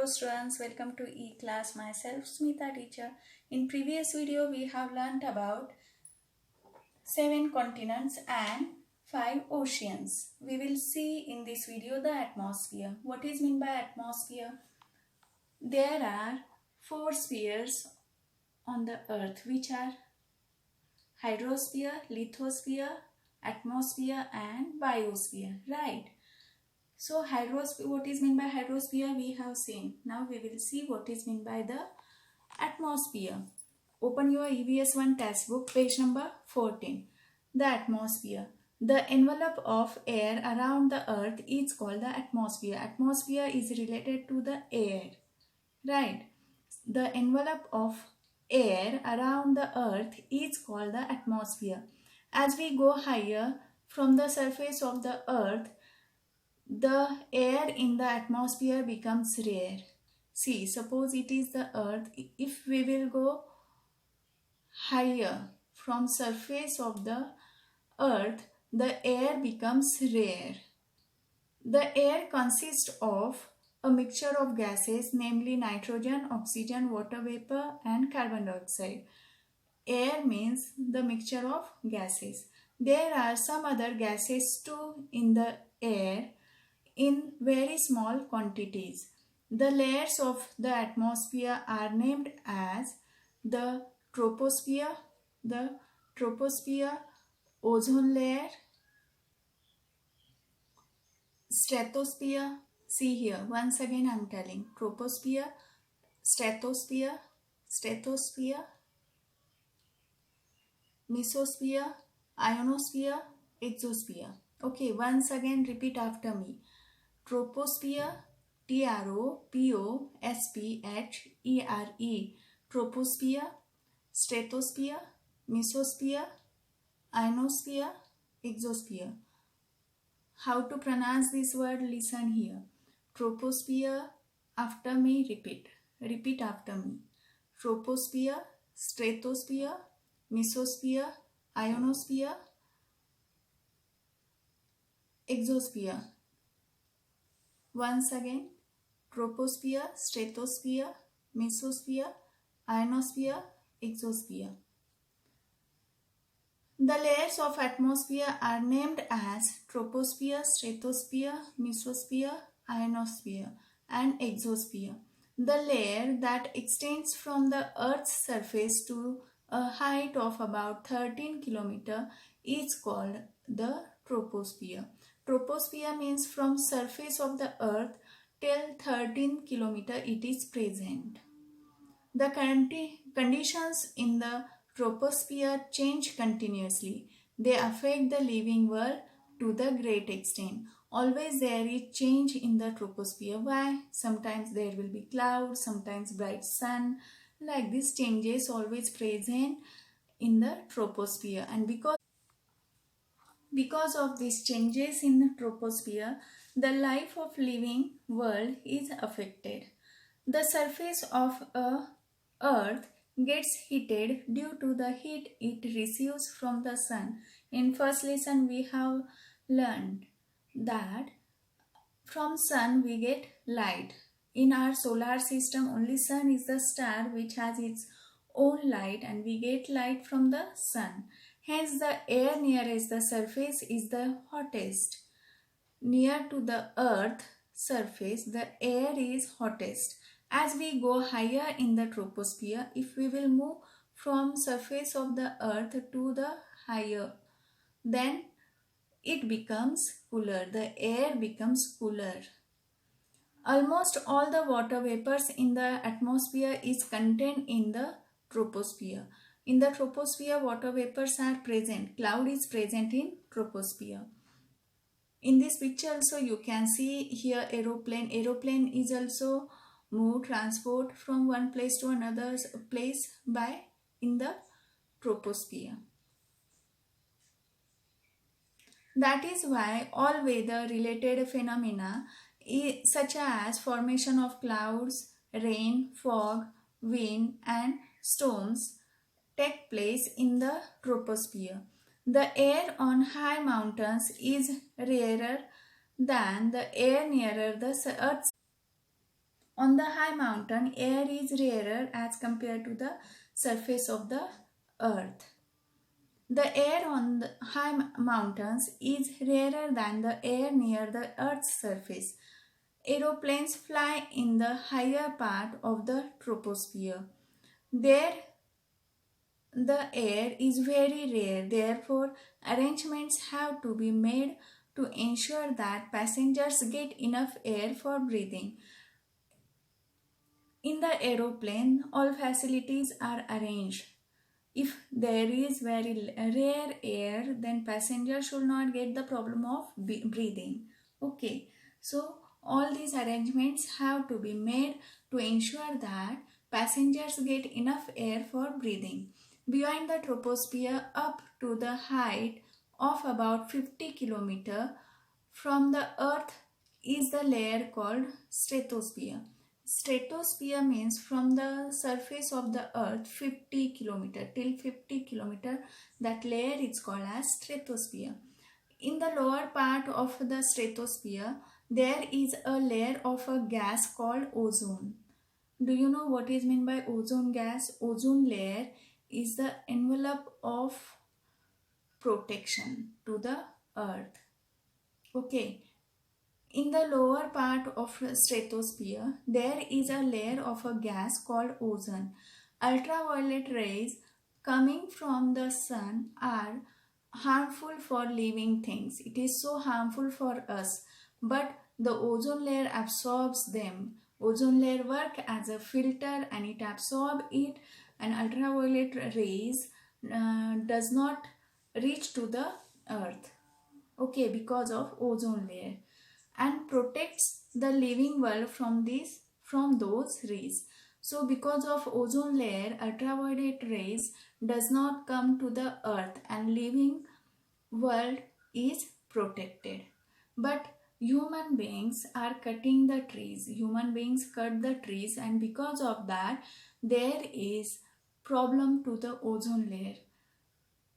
Hello students, welcome to E-Class. Myself Smita teacher. In previous video we have learnt about 7 continents and 5 oceans. We will see in this video the atmosphere. What is meant by atmosphere? There are 4 spheres on the earth which are hydrosphere, lithosphere, atmosphere and biosphere, right? So hydrosphere, what is meant by hydrosphere we have seen. Now we will see what is meant by the atmosphere. Open your EVS 1 textbook, page number 14. The atmosphere. The envelope of air around the earth is called the atmosphere. Atmosphere is related to the air, right? The envelope of air around the earth is called the atmosphere. As we go higher from the surface of the earth, the air in the atmosphere becomes rare. See, suppose it is the earth. If we will go higher from surface of the earth, the air becomes rare. The air consists of a mixture of gases, namely nitrogen, oxygen, water vapor and carbon dioxide. Air means the mixture of gases. There are some other gases too in the air in very small quantities. The layers of the atmosphere are named as the troposphere, ozone layer, stratosphere. See here, once again I am telling troposphere, stratosphere, mesosphere, ionosphere, exosphere. Okay, once again repeat after me. Troposphere, Troposphere, troposphere, stratosphere, mesosphere, ionosphere, exosphere. How to pronounce this word? Listen here. Troposphere, after me repeat. Repeat after me. Troposphere, stratosphere, mesosphere, ionosphere, exosphere. Once again, troposphere, stratosphere, mesosphere, ionosphere, exosphere. The layers of atmosphere are named as troposphere, stratosphere, mesosphere, ionosphere and exosphere. The layer that extends from the Earth's surface to a height of about 13 km is called the troposphere. Troposphere means from surface of the earth till 13 km it is present. The conditions in the troposphere change continuously. They affect the living world to the great extent. Always there is change in the troposphere. Why? Sometimes there will be clouds, sometimes bright sun. Like this changes always present in the troposphere, and because of these changes in the troposphere, the life of living world is affected. The surface of earth gets heated due to the heat it receives from the sun. In first lesson we have learned that from sun we get light. In our solar system only sun is the star which has its own light, and we get light from the sun. Hence the air nearest the surface is the hottest. Near to the earth surface the air is hottest. As we go higher in the troposphere, if we will move from surface of the earth to the higher, then it becomes cooler. The air becomes cooler. Almost all the water vapors in the atmosphere is contained in the troposphere. In the troposphere, water vapors are present. Cloud is present in troposphere. In this picture also you can see here aeroplane. Aeroplane is also transport from one place to another place by in the troposphere. That is why all weather related phenomena such as formation of clouds, rain, fog, wind and storms take place in the troposphere. The air on high mountains is rarer than the air nearer the earth. On the high mountain, air is rarer as compared to the surface of the earth. The air on the high mountains is rarer than the air near the earth's surface. Aeroplanes fly in the higher part of the troposphere. There, the air is very rare. Therefore, arrangements have to be made to ensure that passengers get enough air for breathing. In the aeroplane, all facilities are arranged. If there is very rare air, then passengers should not get the problem of breathing. Okay, so all these arrangements have to be made to ensure that passengers get enough air for breathing. Beyond the troposphere, up to the height of about 50 km from the earth is the layer called stratosphere. Stratosphere means from the surface of the earth 50 km till 50 km, that layer is called as stratosphere. In the lower part of the stratosphere, there is a layer of a gas called ozone. Do you know what is meant by ozone gas? Ozone layer is the envelope of protection to the earth. Okay. In the lower part of the stratosphere, there is a layer of a gas called ozone. Ultraviolet rays coming from the sun are harmful for living things. It is so harmful for us, but the ozone layer absorbs them. Ozone layer works as a filter and it absorbs it, and ultraviolet rays does not reach to the earth. Okay, because of ozone layer, and protects the living world from those rays. So because of ozone layer, ultraviolet rays does not come to the earth and living world is protected. But human beings are cutting the trees. Human beings cut the trees, and because of that there is problem to the ozone layer.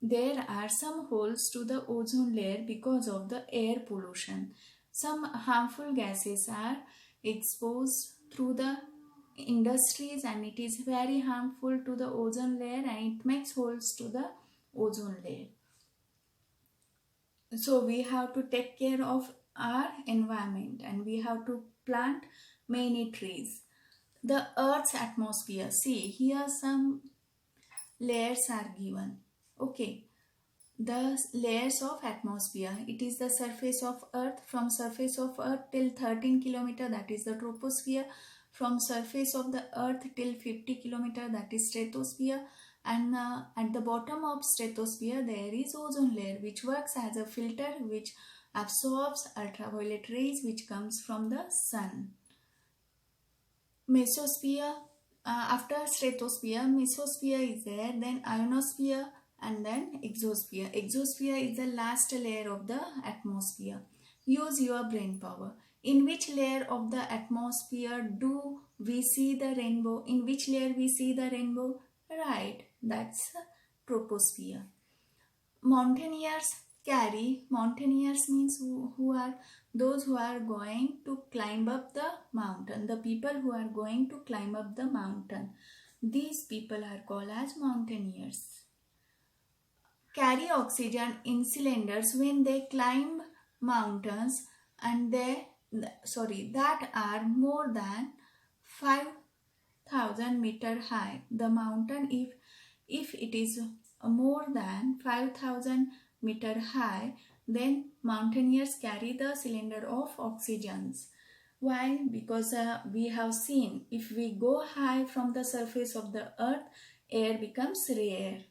There are some holes to the ozone layer because of the air pollution. Some harmful gases are exposed through the industries, and it is very harmful to the ozone layer, and it makes holes to the ozone layer. So we have to take care of our environment, and we have to plant many trees. The earth's atmosphere, see here some layers are given. Okay, the layers of atmosphere, it is the surface of earth. From surface of earth till 13 km, that is the troposphere. From surface of the earth till 50 km, that is stratosphere. And at the bottom of stratosphere there is ozone layer, which works as a filter, which absorbs ultraviolet rays which comes from the sun. Mesosphere, after stratosphere, mesosphere is there, then ionosphere, and then exosphere. Exosphere is the last layer of the atmosphere. Use your brain power. In which layer of the atmosphere do we see the rainbow? In which layer we see the rainbow? Right, that's troposphere. Mountaineers means who are those who are going to climb up the mountain. The people who are going to climb up the mountain. These people are called as mountaineers. Carry oxygen in cylinders when they climb mountains, and that are more than 5,000 meter high. The mountain, if it is more than 5,000 meter high, then mountaineers carry the cylinder of oxygens. Why? Because we have seen, if we go high from the surface of the earth, air becomes rare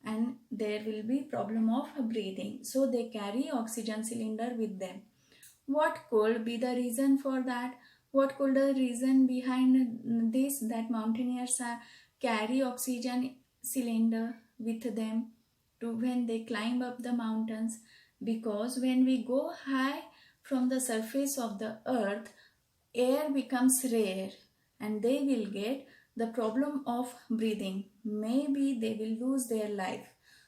and there will be problem of breathing. So they carry oxygen cylinder with them. What could be the reason for that? What could the reason behind this, that mountaineers carry oxygen cylinder with them to when they climb up the mountains? Because when we go high from the surface of the earth, air becomes rare and they will get the problem of breathing. Maybe they will lose their life.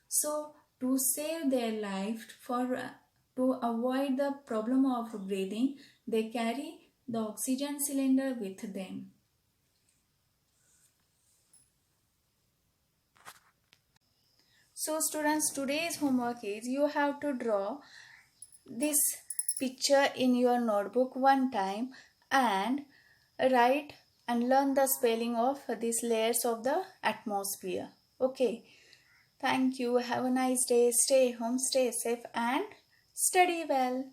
So to save their life, to avoid the problem of breathing, they carry the oxygen cylinder with them. So students, today's homework is you have to draw this picture in your notebook one time and write and learn the spelling of these layers of the atmosphere. Okay. Thank you. Have a nice day. Stay home, stay safe and study well.